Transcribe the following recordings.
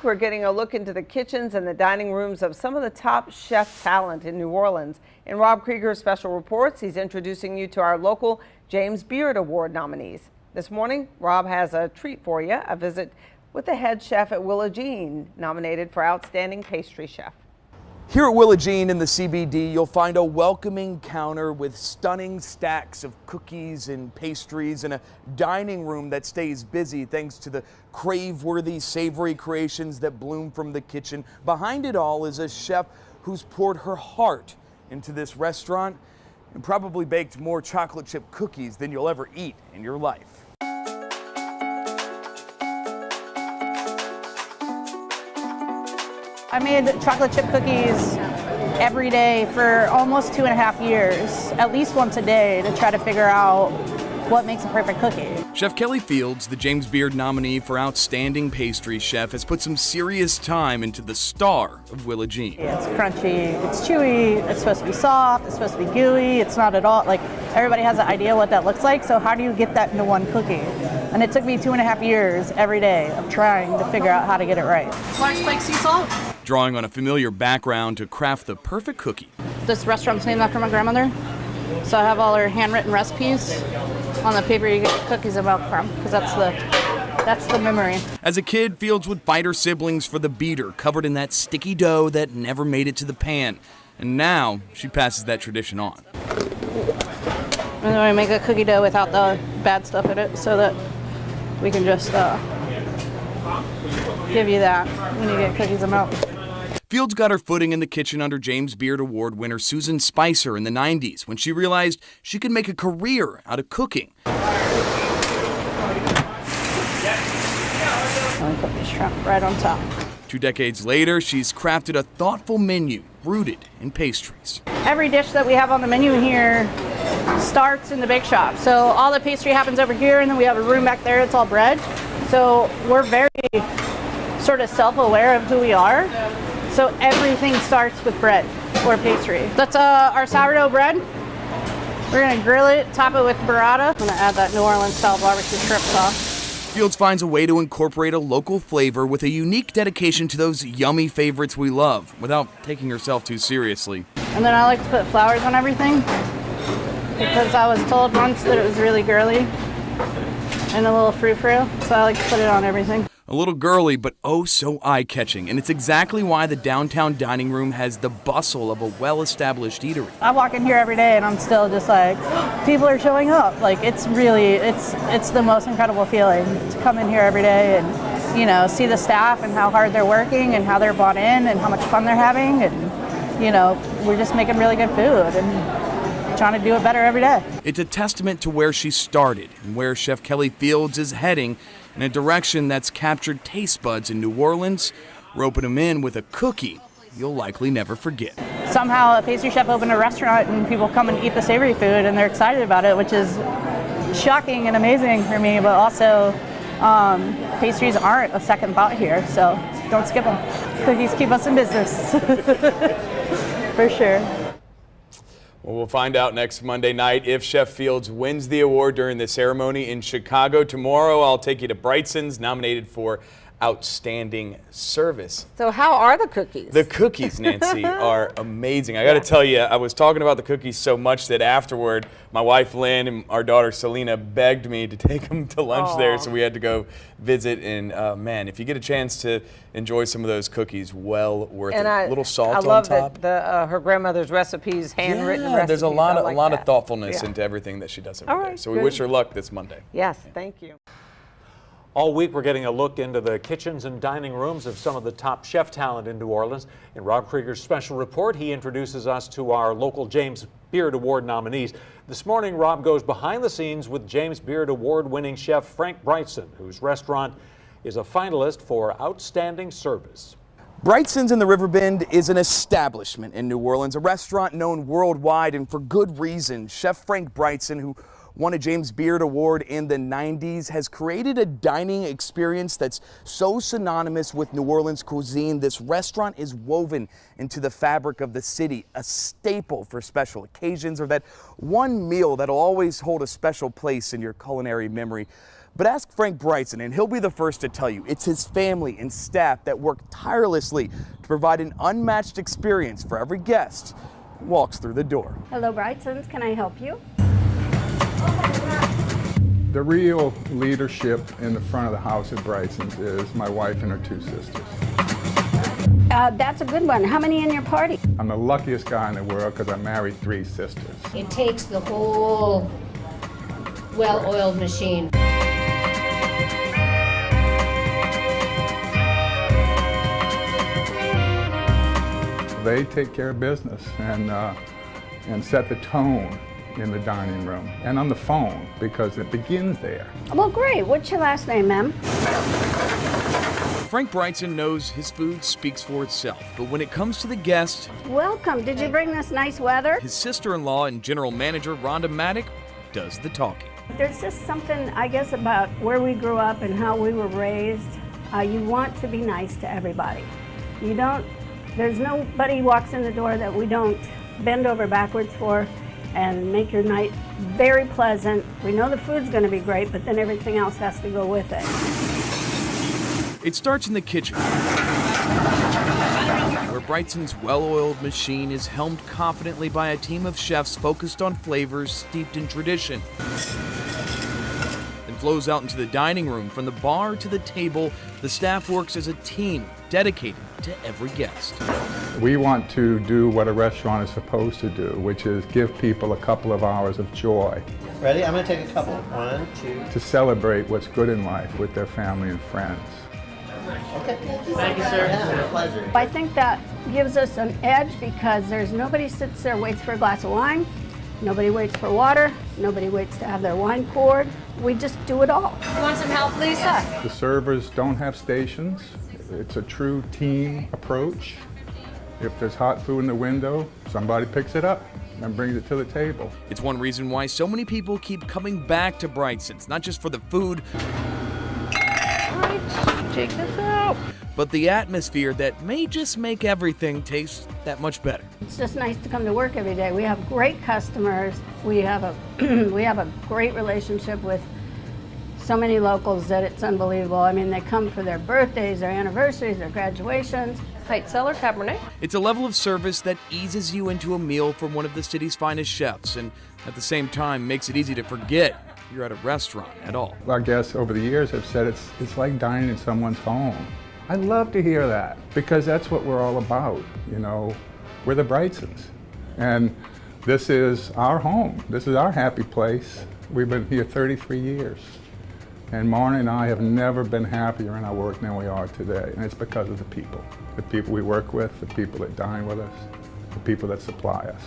week, we're getting a look into the kitchens and the dining rooms of some of the top chef talent in New Orleans. In Rob Krieger's special reports, he's introducing you to our local James Beard Award nominees. This morning, Rob has a treat for you, a visit with the head chef at Willa Jean, nominated for Outstanding Pastry Chef. Here at Willa Jean in the CBD, you'll find a welcoming counter with stunning stacks of cookies and pastries and a dining room that stays busy thanks to the crave-worthy savory creations that bloom from the kitchen. Behind it all is a chef who's poured her heart into this restaurant and probably baked more chocolate chip cookies than you'll ever eat in your life. I made chocolate chip cookies every day for almost 2.5 years, at least once a day, to try to figure out what makes a perfect cookie. Chef Kelly Fields, the James Beard nominee for Outstanding Pastry Chef, has put some serious time into the star of Willa Jean. It's crunchy, it's chewy, it's supposed to be soft, it's supposed to be gooey, it's not at all, like everybody has an idea what that looks like, so how do you get that into one cookie? And it took me 2.5 years every day of trying to figure out how to get it right. Large flake sea salt. Drawing on a familiar background to craft the perfect cookie. This restaurant's named after my grandmother, so I have all her handwritten recipes on the paper you get your cookies and milk from, because that's the memory. As a kid, Fields would fight her siblings for the beater covered in that sticky dough that never made it to the pan. And now she passes that tradition on. And then we make a cookie dough without the bad stuff in it so that we can just give you that when you get cookies and milk. Fields got her footing in the kitchen under James Beard Award winner Susan Spicer in the 90s when she realized she could make a career out of cooking. Let me put this shrimp right on top. 2 decades later, she's crafted a thoughtful menu rooted in pastries. Every dish that we have on the menu here starts in the bake shop. So all the pastry happens over here, and then we have a room back there, it's all bread. So we're very sort of self-aware of who we are. So everything starts with bread or pastry. That's our sourdough bread. We're gonna grill it, top it with burrata. I'm gonna add that New Orleans style barbecue shrimp sauce. Fields finds a way to incorporate a local flavor with a unique dedication to those yummy favorites we love without taking herself too seriously. And then I like to put flowers on everything because I was told once that it was really girly and a little frou-frou, so I like to put it on everything. A little girly, but oh so eye-catching, and it's exactly why the downtown dining room has the bustle of a well-established eatery. I walk in here every day and I'm still just like, people are showing up. Like it's really, it's the most incredible feeling to come in here every day and, you know, see the staff and how hard they're working and how they're bought in and how much fun they're having, and, you know, we're just making really good food and trying to do it better every day. It's a testament to where she started and where Chef Kelly Fields is heading, in a direction that's captured taste buds in New Orleans, roping them in with a cookie you'll likely never forget. Somehow a pastry chef opened a restaurant and people come and eat the savory food and they're excited about it, which is shocking and amazing for me, but also pastries aren't a second thought here, so don't skip them. Cookies keep us in business, for sure. Well, we'll find out next Monday night if Chef Fields wins the award during the ceremony in Chicago. Tomorrow, I'll take you to Brightson's, nominated for Outstanding Service. So how are the cookies? The cookies, Nancy, are amazing. I got to tell you, I was talking about the cookies so much that afterward, my wife Lynn and our daughter Selena begged me to take them to lunch there, so we had to go visit. And man, if you get a chance to enjoy some of those cookies, well worth it. A little salt on top. I love that her grandmother's recipes, handwritten recipes. There's a lot of thoughtfulness into everything that she does over there. So we wish her luck this Monday. Yes, thank you. All week, we're getting a look into the kitchens and dining rooms of some of the top chef talent in New Orleans. In Rob Krieger's special report, he introduces us to our local James Beard Award nominees. This morning, Rob goes behind the scenes with James Beard Award-winning chef Frank Brigtson, whose restaurant is a finalist for Outstanding Service. Brigtson's in the Riverbend is an establishment in New Orleans, a restaurant known worldwide, and for good reason. Chef Frank Brigtson, who won a James Beard Award in the 90s, has created a dining experience that's so synonymous with New Orleans cuisine. This restaurant is woven into the fabric of the city, a staple for special occasions, or that one meal that'll always hold a special place in your culinary memory. But ask Frank Bryson and he'll be the first to tell you it's his family and staff that work tirelessly to provide an unmatched experience for every guest who walks through the door. Hello, Brysons. Can I help you? The real leadership in the front of the house at Bryson's is my wife and her 2 sisters. That's a good one. How many in your party? I'm the luckiest guy in the world because I married 3 sisters. It takes the whole well-oiled machine. They take care of business and set the tone in the dining room and on the phone because it begins there. Well, great. What's your last name, ma'am? Frank Bryson knows his food speaks for itself, but when it comes to the guest, Welcome. Did you bring this nice weather? his sister-in-law and general manager Rhonda Maddock does the talking. There's just something, I guess, about where we grew up and how we were raised. You want to be nice to everybody. There's nobody who walks in the door that we don't bend over backwards for and make your night very pleasant. We know the food's going to be great, but then everything else has to go with it. It starts in the kitchen, where Bryson's well-oiled machine is helmed confidently by a team of chefs focused on flavors steeped in tradition. Then flows out into the dining room. From the bar to the table, the staff works as a team dedicated to every guest. We want to do what a restaurant is supposed to do, which is give people a couple of hours of joy. Ready? I'm going to take a couple. 1, 2. To celebrate what's good in life with their family and friends. Okay. Thank you, sir. It's been a pleasure. I think that gives us an edge because there's nobody sits there, waits for a glass of wine, nobody waits for water, nobody waits to have their wine poured. We just do it all. You want some help, Lisa? The servers don't have stations. It's a true team approach. If there's hot food in the window, somebody picks it up and brings it to the table. It's one reason why so many people keep coming back to Bryson's, not just for the food, Check this out. but the atmosphere that may just make everything taste that much better. It's just nice to come to work every day. We have great customers. We have a we have a great relationship with so many locals that it's unbelievable. I mean, they come for their birthdays, their anniversaries, their graduations. Tight cellar Cabernet. It's a level of service that eases you into a meal from one of the city's finest chefs, and at the same time makes it easy to forget you're at a restaurant at all. Our guests over the years have said it's like dining in someone's home. I love to hear that because that's what we're all about. You know, we're the Brysons, and this is our home. This is our happy place. We've been here 33 years. And Marna and I have never been happier in our work than we are today, and it's because of the people we work with, the people that dine with us, the people that supply us.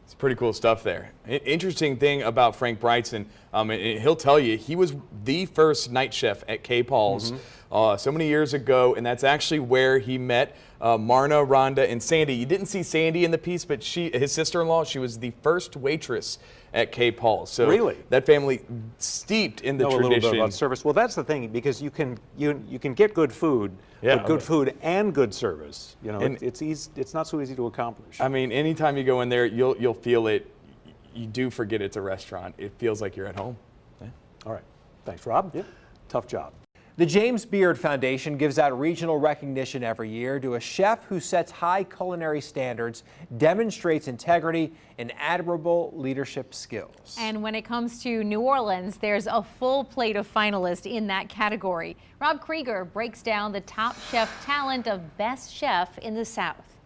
It's pretty cool stuff there. Interesting thing about Frank Bryson, he'll tell you he was the first night chef at K. Paul's so many years ago, and that's actually where he met Marna, Rhonda, and Sandy. You didn't see Sandy in the piece, but his sister-in-law, she was the first waitress at K. Paul's. So really, that family steeped in the tradition. A little bit about service. Well, that's the thing, because you can get good food, but good food and good service. You know, and it's easy. It's not so easy to accomplish. I mean, anytime you go in there, you'll feel it. You do forget it's a restaurant. It feels like you're at home. Yeah. All right, thanks, Rob. Yeah, tough job. The James Beard Foundation gives out regional recognition every year to a chef who sets high culinary standards, demonstrates integrity, and admirable leadership skills. And when it comes to New Orleans, there's a full plate of finalists in that category. Rob Krieger breaks down the top chef talent of Best Chef in the South.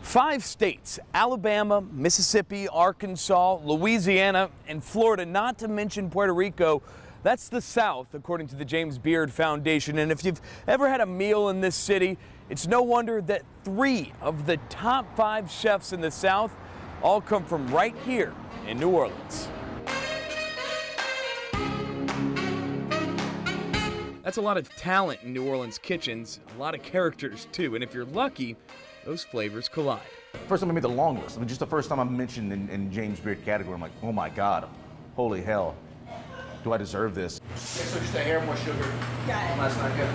5 states, Alabama, Mississippi, Arkansas, Louisiana, and Florida, not to mention Puerto Rico. That's the South, according to the James Beard Foundation. And if you've ever had a meal in this city, it's no wonder that 3 of the top 5 chefs in the South all come from right here in New Orleans. That's a lot of talent in New Orleans kitchens, a lot of characters too, and if you're lucky, those flavors collide. First time I made the long list. I mean, just the first time I'm mentioned in James Beard category, I'm like, oh my God, holy hell. Do I deserve this? So just a hair more sugar. That's not good.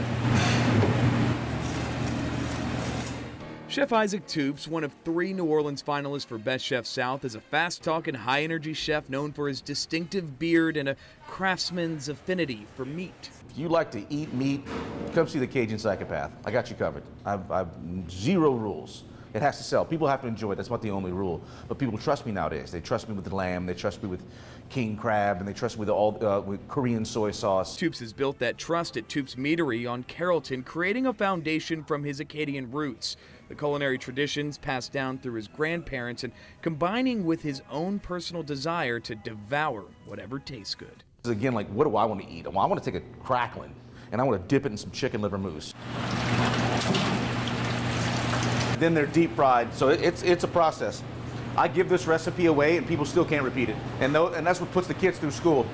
Chef Isaac Toups, one of 3 New Orleans finalists for Best Chef South, is a fast-talking, high-energy chef known for his distinctive beard and a craftsman's affinity for meat. If you like to eat meat, come see the Cajun Psychopath. I got you covered. I've 0 rules. It has to sell. People have to enjoy it. That's not the only rule. But people trust me nowadays. They trust me with the lamb. They trust me with king crab, and they trust me with Korean soy sauce. Toups has built that trust at Toups Meadery on Carrollton, creating a foundation from his Acadian roots. The culinary traditions passed down through his grandparents and combining with his own personal desire to devour whatever tastes good. Again, like, what do I want to eat? Well, I want to take a crackling, and I want to dip it in some chicken liver mousse. Then they're deep fried, so it's a process. I give this recipe away, and people still can't repeat it. And that's what puts the kids through school.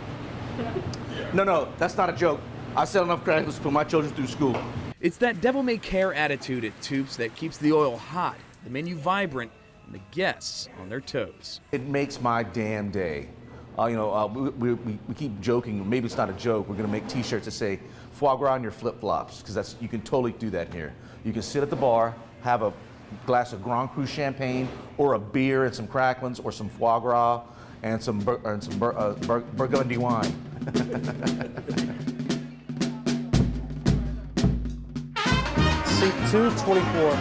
No, that's not a joke. I sell enough crackers to put my children through school. It's that devil-may-care attitude at Toups that keeps the oil hot, the menu vibrant, and the guests on their toes. It makes my damn day. We keep joking, maybe it's not a joke, we're gonna make t-shirts that say foie gras on your flip-flops, because you can totally do that here. You can sit at the bar, have a glass of Grand Cru champagne, or a beer and some cracklins, or some foie gras, and some Burgundy wine. Seat 224.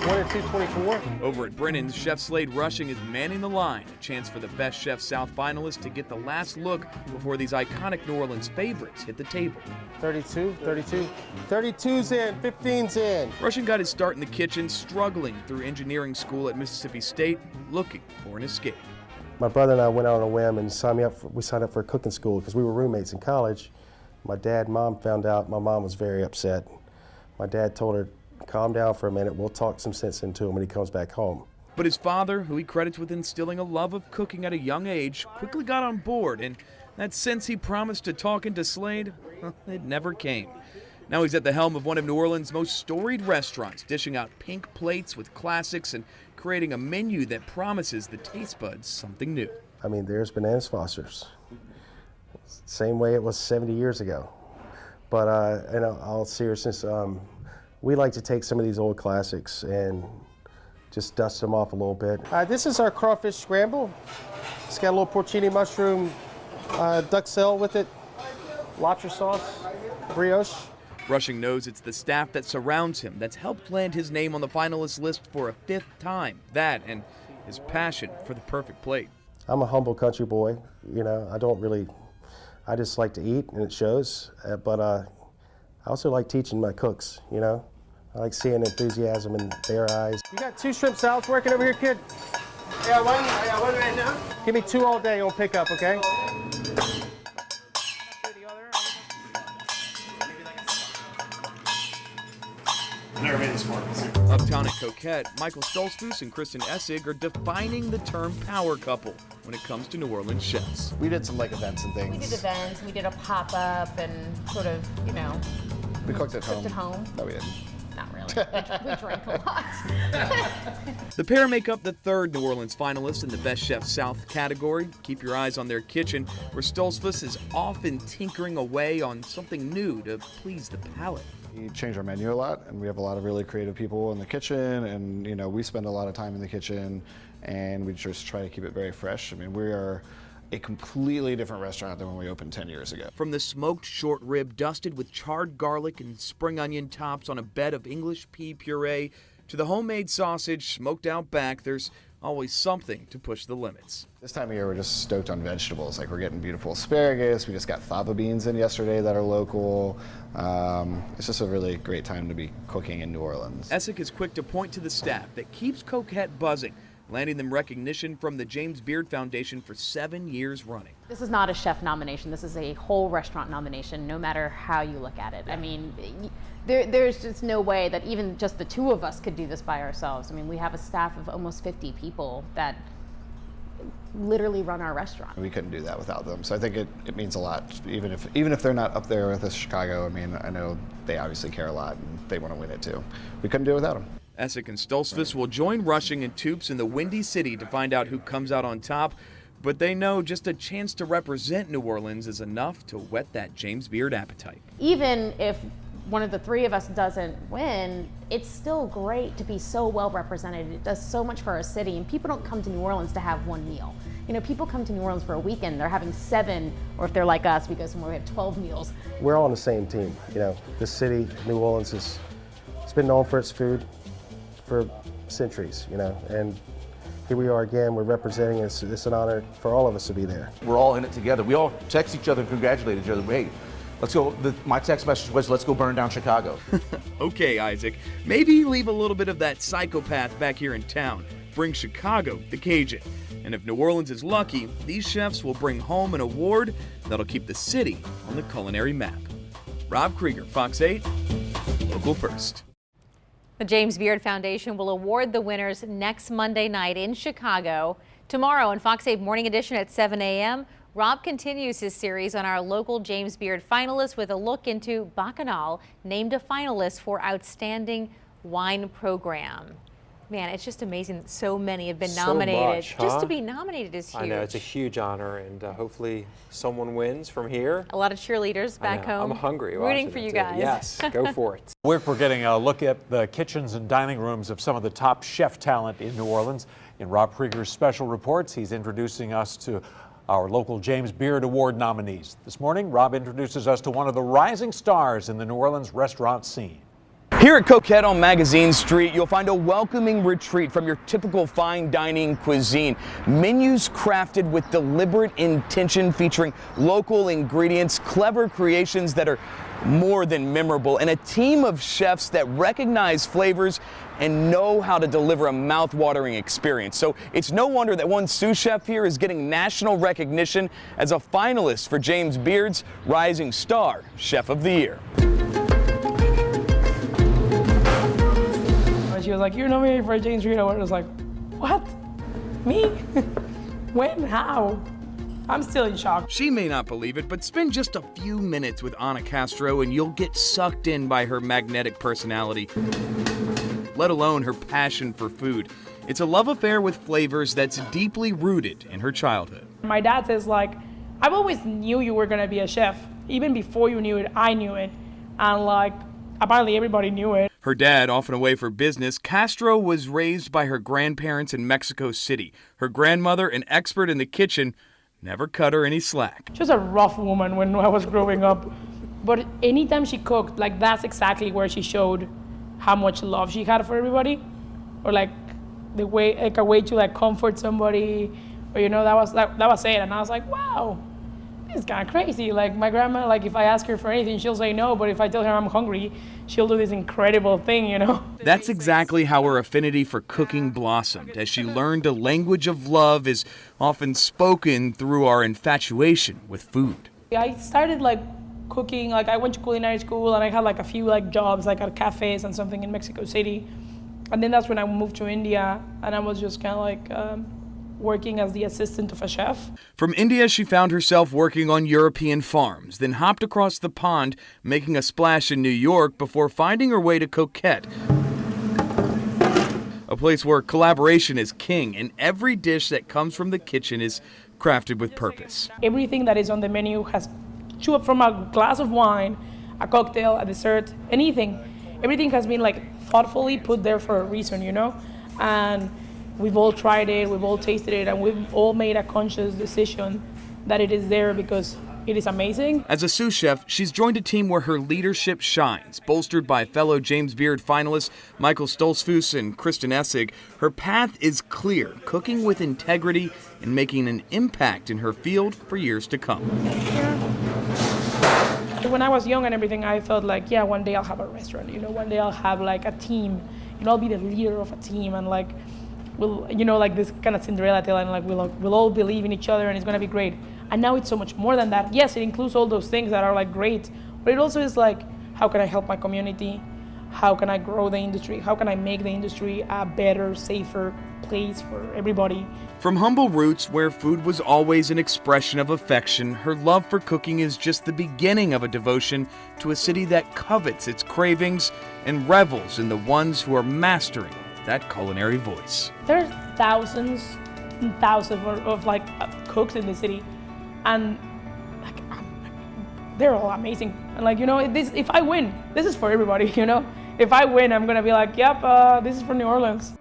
1 and 224. Over at Brennan's, Chef Slade Rushing is manning the line, a chance for the Best Chef South finalists to get the last look before these iconic New Orleans favorites hit the table. 32, 32. 32's in, 15's in. Rushing got his start in the kitchen, struggling through engineering school at Mississippi State, looking for an escape. My brother and I went out on a whim and we signed up for a cooking school because we were roommates in college. My dad and mom found out. My mom was very upset. My dad told her, calm down for a minute, we'll talk some sense into him when he comes back home. But his father, who he credits with instilling a love of cooking at a young age, quickly got on board, and that sense he promised to talk into Slade, well, it never came. Now he's at the helm of one of New Orleans' most storied restaurants, dishing out pink plates with classics and creating a menu that promises the taste buds something new. I mean, there's bananas Foster's. Same way it was 70 years ago. But in all seriousness, we like to take some of these old classics and just dust them off a little bit. This is our crawfish scramble. It's got a little porcini mushroom duxelle with it, lobster sauce, brioche. Rushing knows it's the staff that surrounds him that's helped land his name on the finalist list for a 5th time. That and his passion for the perfect plate. I'm a humble country boy. I just like to eat, and it shows. But I also like teaching my cooks, I like seeing enthusiasm in their eyes. You got 2 shrimp salads working over here, kid? I got one right now. Give me 2 all day on pickup, okay? Never made this before. Uptown at Coquette, Michael Stoltzfus and Kristen Essig are defining the term power couple when it comes to New Orleans chefs. We did some events and things. We did events, we did a pop-up and sort of, We cooked at home. No, we didn't. Not really. We drank a lot. The pair make up the 3rd New Orleans finalist in the Best Chef South category. Keep your eyes on their kitchen, where Stoltzfus is often tinkering away on something new to please the palate. We change our menu a lot, and we have a lot of really creative people in the kitchen, and we spend a lot of time in the kitchen, and we just try to keep it very fresh. I mean, we are a completely different restaurant than when we opened 10 years ago. From the smoked short rib dusted with charred garlic and spring onion tops on a bed of English pea puree, to the homemade sausage smoked out back, there's always something to push the limits. This time of year, we're just stoked on vegetables. Like, we're getting beautiful asparagus. We just got fava beans in yesterday that are local. It's just a really great time to be cooking in New Orleans. Essig is quick to point to the staff that keeps Coquette buzzing, landing them recognition from the James Beard Foundation for 7 years running. This is not a chef nomination. This is a whole restaurant nomination, no matter how you look at it. I mean, there's just no way that even just the 2 of us could do this by ourselves. I mean, we have a staff of almost 50 people that literally run our restaurant. We couldn't do that without them. So I think it means a lot, even if they're not up there with us, Chicago. I mean, I know they obviously care a lot and they want to win it too. We couldn't do it without them. Essig and Stoltzfus will join Rushing and Toups in the Windy City to find out who comes out on top, but they know just a chance to represent New Orleans is enough to whet that James Beard appetite. Even if one of the three of us doesn't win, it's still great to be so well represented. It does so much for our city, and people don't come to New Orleans to have one meal. You know, people come to New Orleans for a weekend, they're having 7, or if they're like us, we go somewhere we have 12 meals. We're all on the same team. You know, this city, New Orleans, it's been known for its food for centuries, you know, and here we are again, we're representing us. It's an honor for all of us to be there. We're all in it together. We all text each other and congratulate each other. Hey, let's go. My text message was, let's go burn down Chicago. Okay, Isaac, maybe leave a little bit of that psychopath back here in town. Bring Chicago the Cajun. And if New Orleans is lucky, these chefs will bring home an award that'll keep the city on the culinary map. Rob Krieger, Fox 8, Local First. The James Beard Foundation will award the winners next Monday night in Chicago. Tomorrow on Fox 8 Morning Edition at 7 a.m., Rob continues his series on our local James Beard finalists with a look into Bacchanal, named a finalist for Outstanding Wine Program. Man, it's just amazing that so many have been nominated. Much, huh? Just to be nominated is huge. I know, it's a huge honor, and hopefully someone wins from here. A lot of cheerleaders back home. I'm hungry. Rooting for you guys. Yes, go for it. We're getting a look at the kitchens and dining rooms of some of the top chef talent in New Orleans. In Rob Krieger's special reports, he's introducing us to our local James Beard Award nominees. This morning, Rob introduces us to one of the rising stars in the New Orleans restaurant scene. Here at Coquette on Magazine Street, you'll find a welcoming retreat from your typical fine dining cuisine. Menus crafted with deliberate intention, featuring local ingredients, clever creations that are more than memorable, and a team of chefs that recognize flavors and know how to deliver a mouth-watering experience. So it's no wonder that one sous chef here is getting national recognition as a finalist for James Beard's Rising Star Chef of the Year. She was like, "You're nominated for a James Beard Award." I was like, "What? Me? When? How?" I'm still in shock. She may not believe it, but spend just a few minutes with Ana Castro and you'll get sucked in by her magnetic personality, let alone her passion for food. It's a love affair with flavors that's deeply rooted in her childhood. My dad says, like, "I've always knew you were gonna be a chef. Even before you knew it, I knew it." And like, apparently everybody knew it. Her dad, often away for business, Castro was raised by her grandparents in Mexico City. Her grandmother, an expert in the kitchen, never cut her any slack. She was a rough woman when I was growing up, but anytime she cooked, like, that's exactly where she showed how much love she had for everybody, or like the way, like a way to like comfort somebody, or you know, that was it. And I was like, wow, this is kind of crazy. Like my grandma, like if I ask her for anything, she'll say no, but if I tell her I'm hungry, she'll do this incredible thing, you know? That's exactly how her affinity for cooking blossomed, as she learned a language of love is often spoken through our infatuation with food. I started like cooking, like I went to culinary school and I had like a few like jobs like at cafes and something in Mexico City. And then that's when I moved to India and I was just kind of like working as the assistant of a chef. From India, she found herself working on European farms, then hopped across the pond, making a splash in New York before finding her way to Coquette, a place where collaboration is king and every dish that comes from the kitchen is crafted with purpose. Everything that is on the menu has, from a glass of wine, a cocktail, a dessert, anything. Everything has been like thoughtfully put there for a reason, you know? And we've all tried it, we've all tasted it, and we've all made a conscious decision that it is there because it is amazing. As a sous chef, she's joined a team where her leadership shines. Bolstered by fellow James Beard finalists Michael Stoltzfus and Kristen Essig, her path is clear, cooking with integrity and making an impact in her field for years to come. When I was young and everything, I felt like, yeah, one day I'll have a restaurant, you know, one day I'll have like a team, you know, I'll be the leader of a team and like, we'll, you know, like this kind of Cinderella tale, and like we'll all believe in each other and it's gonna be great. And now it's so much more than that. Yes, it includes all those things that are like great, but it also is like, how can I help my community? How can I grow the industry? How can I make the industry a better, safer place for everybody? From humble roots where food was always an expression of affection, her love for cooking is just the beginning of a devotion to a city that covets its cravings and revels in the ones who are mastering that culinary voice. There's thousands and thousands of like cooks in the city, and like, they're all amazing. And like, you know, if I win, this is for everybody, you know. If I win, I'm gonna be like, yep, this is for New Orleans.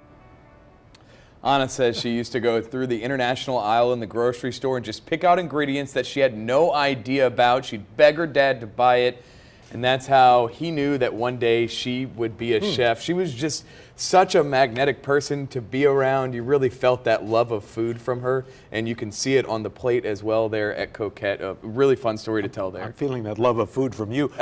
Anna says she used to go through the international aisle in the grocery store and just pick out ingredients that she had no idea about. She'd beg her dad to buy it, and that's how he knew that one day she would be a chef. She was just such a magnetic person to be around. You really felt that love of food from her, and you can see it on the plate as well there at Coquette. A really fun story to tell there. I'm feeling that love of food from you.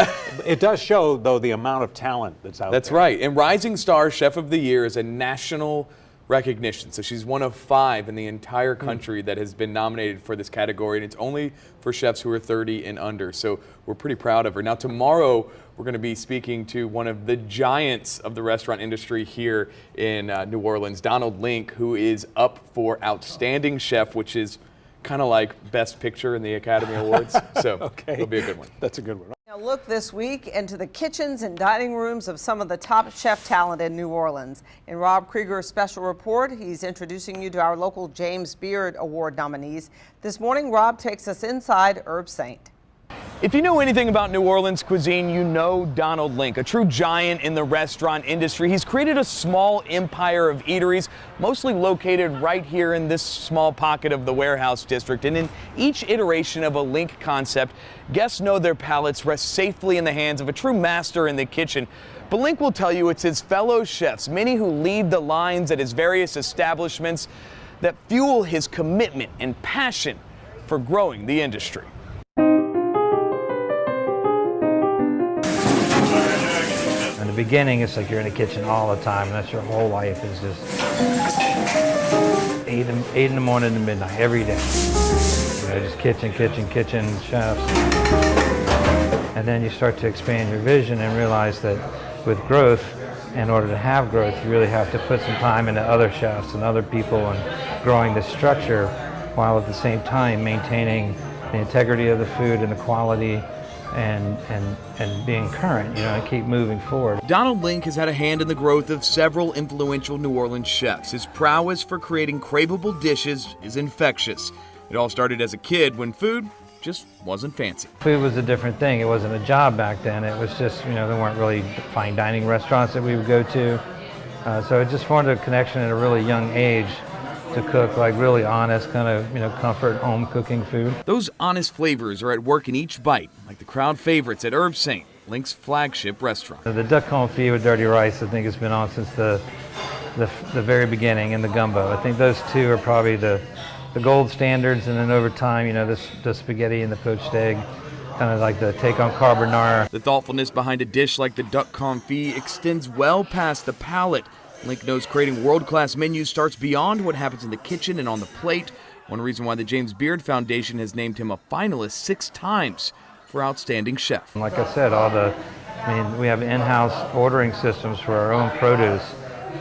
It does show, though, the amount of talent that's out there. That's right. And Rising Star Chef of the Year is a national recognition. So she's one of 5 in the entire country that has been nominated for this category, and it's only for chefs who are 30 and under. So we're pretty proud of her. Now tomorrow we're going to be speaking to one of the giants of the restaurant industry here in New Orleans, Donald Link, who is up for Outstanding Chef, which is kind of like Best Picture in the Academy Awards. So okay. It'll be a good one. That's a good one. A look this week into the kitchens and dining rooms of some of the top chef talent in New Orleans. In Rob Krieger's special report, he's introducing you to our local James Beard Award nominees. This morning, Rob takes us inside Herb Saint. If you know anything about New Orleans cuisine, you know Donald Link, a true giant in the restaurant industry. He's created a small empire of eateries, mostly located right here in this small pocket of the Warehouse District. And in each iteration of a Link concept, guests know their palates rest safely in the hands of a true master in the kitchen. But Link will tell you it's his fellow chefs, many who lead the lines at his various establishments, that fuel his commitment and passion for growing the industry. In the beginning, it's like you're in the kitchen all the time, and that's your whole life is just 8 in the morning to midnight every day. You know, just kitchen, chefs. And then you start to expand your vision and realize that with growth, in order to have growth, you really have to put some time into other chefs and other people and growing the structure, while at the same time maintaining the integrity of the food and the quality and being current, you know, and keep moving forward. Donald Link has had a hand in the growth of several influential New Orleans chefs. His prowess for creating craveable dishes is infectious. It all started as a kid when food just wasn't fancy. Food was a different thing. It wasn't a job back then. It was just, you know, there weren't really fine dining restaurants that we would go to. So it just formed a connection at a really young age to cook like really honest kind of, you know, comfort home cooking food. Those honest flavors are at work in each bite, like the crowd favorites at Herb Saint, Link's flagship restaurant. The duck confit with dirty rice, I think, has been on since the very beginning, and the gumbo. I think those two are probably the gold standards, and then over time, you know, the spaghetti and the poached egg, kind of like the take on carbonara. The thoughtfulness behind a dish like the duck confit extends well past the palate. Link knows creating world-class menus starts beyond what happens in the kitchen and on the plate. One reason why the James Beard Foundation has named him a finalist 6 times for Outstanding Chef. Like I said, we have in-house ordering systems for our own produce.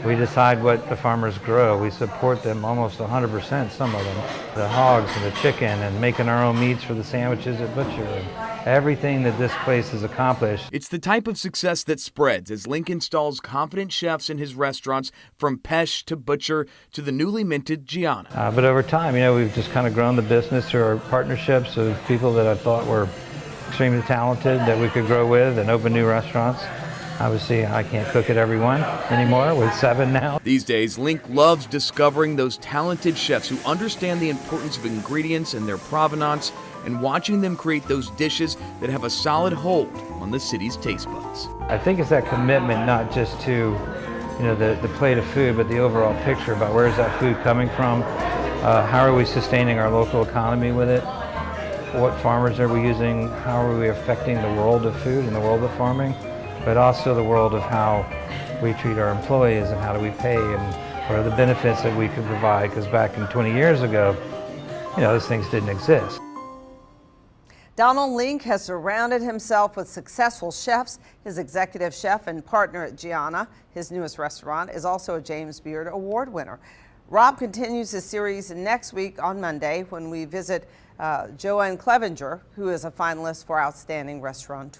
We decide what the farmers grow. We support them almost 100%, some of them. The hogs and the chicken, and making our own meats for the sandwiches at Butcher. And everything that this place has accomplished. It's the type of success that spreads as Link installs confident chefs in his restaurants, from Pesh to Butcher to the newly minted Gianna. But over time, you know, we've just kind of grown the business through our partnerships of people that I thought were extremely talented that we could grow with and open new restaurants. Obviously, I can't cook at every one anymore, with 7 now. These days, Link loves discovering those talented chefs who understand the importance of ingredients and their provenance, and watching them create those dishes that have a solid hold on the city's taste buds. I think it's that commitment, not just to, you know, the plate of food, but the overall picture about where is that food coming from, how are we sustaining our local economy with it, what farmers are we using, how are we affecting the world of food and the world of farming, but also the world of how we treat our employees and how do we pay and what are the benefits that we could provide, because back in 20 years ago, you know, those things didn't exist. Donald Link has surrounded himself with successful chefs. His executive chef and partner at Gianna, his newest restaurant, is also a James Beard Award winner. Rob continues his series next week on Monday when we visit Joanne Clevenger, who is a finalist for Outstanding Restaurant.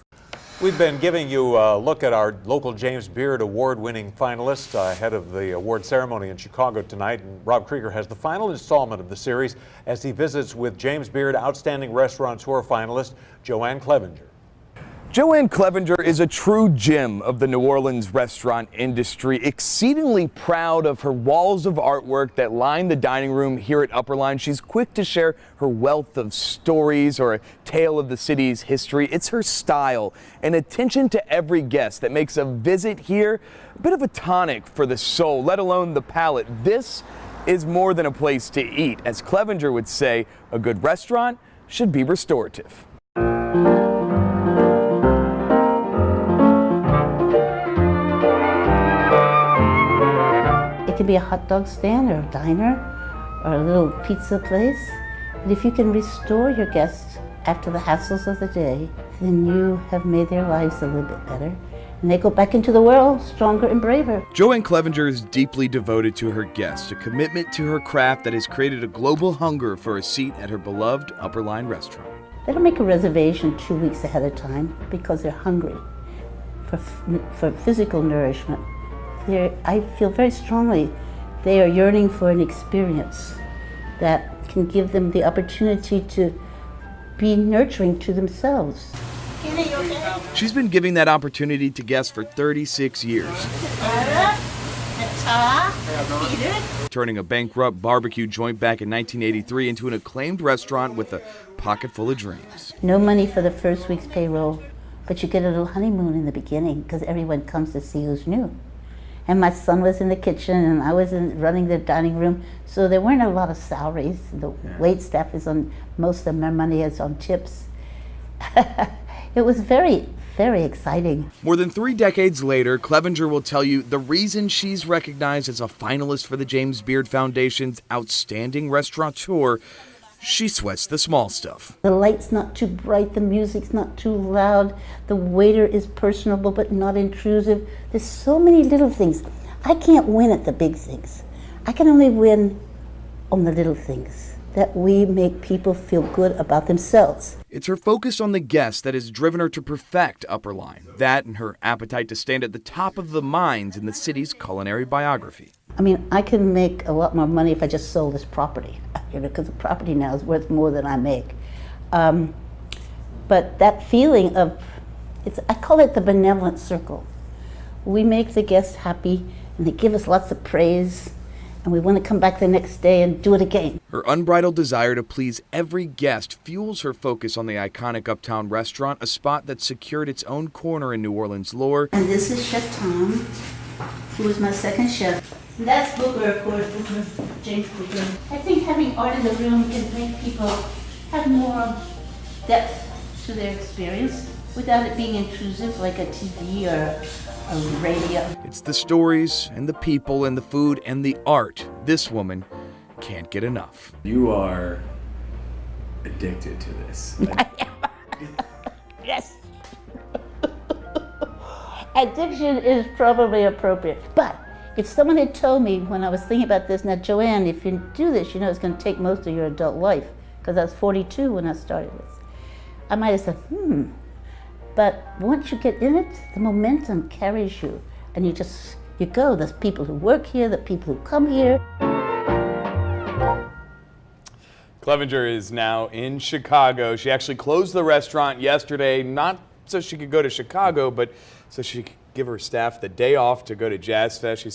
We've been giving you a look at our local James Beard Award-winning finalists ahead of the award ceremony in Chicago tonight. And Rob Krieger has the final installment of the series as he visits with James Beard Outstanding Restaurateur finalist Joanne Clevenger. Joanne Clevenger is a true gem of the New Orleans restaurant industry, exceedingly proud of her walls of artwork that line the dining room here at Upperline. She's quick to share her wealth of stories or a tale of the city's history. It's her style and attention to every guest that makes a visit here a bit of a tonic for the soul, let alone the palate. This is more than a place to eat. As Clevenger would say, a good restaurant should be restorative. It can be a hot dog stand or a diner or a little pizza place. But if you can restore your guests after the hassles of the day, then you have made their lives a little bit better. And they go back into the world stronger and braver. Joanne Clevenger is deeply devoted to her guests, a commitment to her craft that has created a global hunger for a seat at her beloved Upperline restaurant. They don't make a reservation 2 weeks ahead of time because they're hungry for physical nourishment. I feel very strongly they are yearning for an experience that can give them the opportunity to be nurturing to themselves. She's been giving that opportunity to guests for 36 years. Turning a bankrupt barbecue joint back in 1983 into an acclaimed restaurant with a pocket full of dreams. No money for the first week's payroll, but you get a little honeymoon in the beginning because everyone comes to see who's new. And my son was in the kitchen and I was running the dining room, so there weren't a lot of salaries. The wait staff is on, most of my money is on tips. It was very, very exciting. More than 3 decades later, Clevenger will tell you the reason she's recognized as a finalist for the James Beard Foundation's Outstanding Restaurateur, she sweats the small stuff. The light's not too bright, the music's not too loud, the waiter is personable but not intrusive. There's so many little things. I can't win at the big things. I can only win on the little things, that we make people feel good about themselves. It's her focus on the guests that has driven her to perfect Upperline. That and her appetite to stand at the top of the minds in the city's culinary biography. I mean, I can make a lot more money if I just sold this property, because the property now is worth more than I make. But that feeling of, I call it the benevolent circle. We make the guests happy and they give us lots of praise, and we want to come back the next day and do it again. Her unbridled desire to please every guest fuels her focus on the iconic Uptown restaurant, a spot that secured its own corner in New Orleans lore. And this is Chef Tom, who is my second chef. And that's Booker, of course, James Booker. I think having art in the room can make people have more depth to their experience without it being intrusive like a TV or a radio. It's the stories and the people and the food and the art. This woman can't get enough. You are addicted to this. Yes. Addiction is probably appropriate, but if someone had told me when I was thinking about this, now Joanne, if you do this, you know it's going to take most of your adult life, because I was 42 when I started this, I might have said, But once you get in it, the momentum carries you, and you go. There's people who work here, the people who come here. Clevenger is now in Chicago. She actually closed the restaurant yesterday, not so she could go to Chicago, but so she could give her staff the day off to go to Jazz Fest. She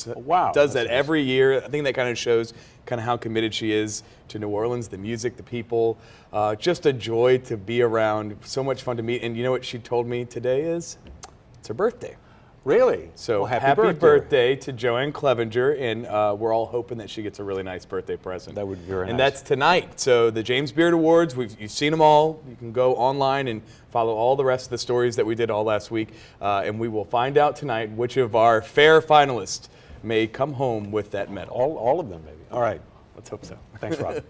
does that every year. I think that kind of shows kind of how committed she is to New Orleans, the music, the people. Just a joy to be around. So much fun to meet. And you know what she told me today is? It's her birthday. Really? So well, happy birthday to Joanne Clevenger, and we're all hoping that she gets a really nice birthday present. That would be very nice. And that's tonight. So the James Beard Awards, you've seen them all. You can go online and follow all the rest of the stories that we did all last week, and we will find out tonight which of our fair finalists may come home with that medal. All of them, maybe. All right. Let's hope so. Thanks, Rob.